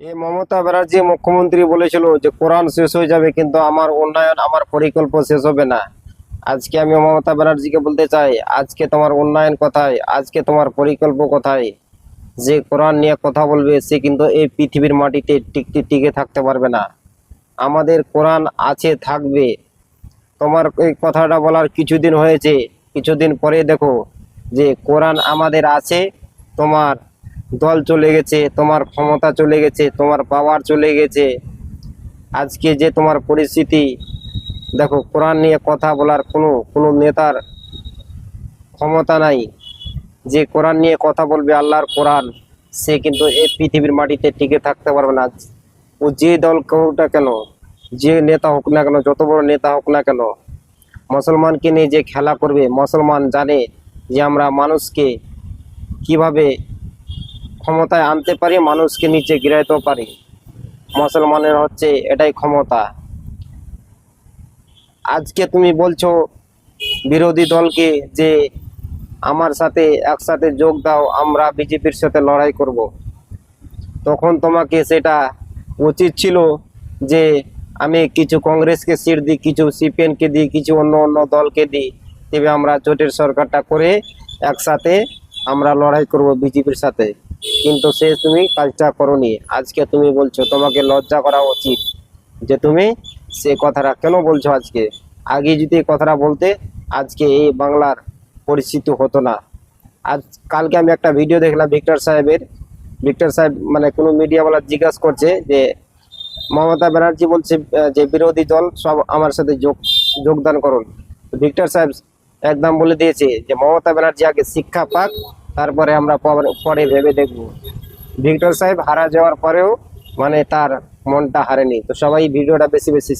এই মমতা ব্যানার্জি মুখ্যমন্ত্রী বলেছিল যে কোরআন শেষ হয়ে যাবে কিন্তু আমার উন্নয়ন আমার পরিকল্প শেষ হবে না। আজকে আমি মমতা ব্যানার্জিকে বলতে চাই, আজকে তোমার উন্নয়ন কোথায়, আজকে তোমার পরিকল্প কোথায়? যে কোরআন নিয়ে কথা বলবে সে কিন্তু এই পৃথিবীর মাটিতে টিকে থাকতে পারবে না। আমাদের কোরআন আছে, থাকবে। তোমার এই কথাটা বলার কিছুদিন হয়েছে, কিছুদিন পরে দেখো যে কোরআন আমাদের আছে, তোমার দল চলে গেছে, তোমার ক্ষমতা চলে গেছে, তোমার পাওয়ার চলে গেছে। আজকে যে তোমার পরিস্থিতি দেখো, কোরআন নিয়ে কথা বলার কোনো কোনো নেতার ক্ষমতা নাই। যে কোরআন নিয়ে কথা বলবে, আল্লাহর কোরআন, সে কিন্তু এই পৃথিবীর মাটিতে টিকে থাকতে পারবে না। ও যে দল হোকটা কেন, যে নেতা হোক না কেন, যত বড় নেতা হোক না কেন, মুসলমানকে নিয়ে যে খেলা করবে, মুসলমান জানে যে আমরা মানুষকে কিভাবে ক্ষমতায় আনতে পারি, মানুষকে নিচে গিরাইতেও পারি। মুসলমানের হচ্ছে এটাই ক্ষমতা। আজকে তুমি বলছো বিরোধী দলকে যে আমার সাথে একসাথে যোগ দাও, আমরা বিজেপির সাথে লড়াই করব। তখন তোমাকে সেটা উচিত ছিল যে আমি কিছু কংগ্রেসকে সিট দিই, কিছু সিপিএনকে দিই, কিছু অন্য অন্য দলকে দিই, তবে আমরা জোটের সরকারটা করে একসাথে আমরা লড়াই করব বিজেপির সাথে। কিন্তু সে তুমি কাজটা করোনি। আজকে তুমি বলছো, তোমাকে লজ্জা করা উচিত যে তুমি সে কথাটা কেন বলছো আজকে। আগে যদি এই কথাটা বলতে, আজকে এই বাংলার পরিস্থিতি হতো না। আজ কালকে আমি একটা ভিডিও দেখলাম ভিক্টর সাহেবের। ভিক্টর সাহেব মানে কোনো মিডিয়াওয়ালা জিজ্ঞাসা করছে যে মমতা ব্যানার্জি বলছে যে বিরোধী দল সব আমার সাথে যোগদান করুন। তো ভিক্টর সাহেব একদম বলে দিয়েছে যে মমতা ব্যানার্জি আগে শিক্ষা পাক, তারপরে আমরা পরে ভেবে দেখব। ভিক্টর সাহেব হারা যাওয়ার পরেও মানে তার মনটা হারেনি। তো সবাই ভিডিওটা বেশি বেশি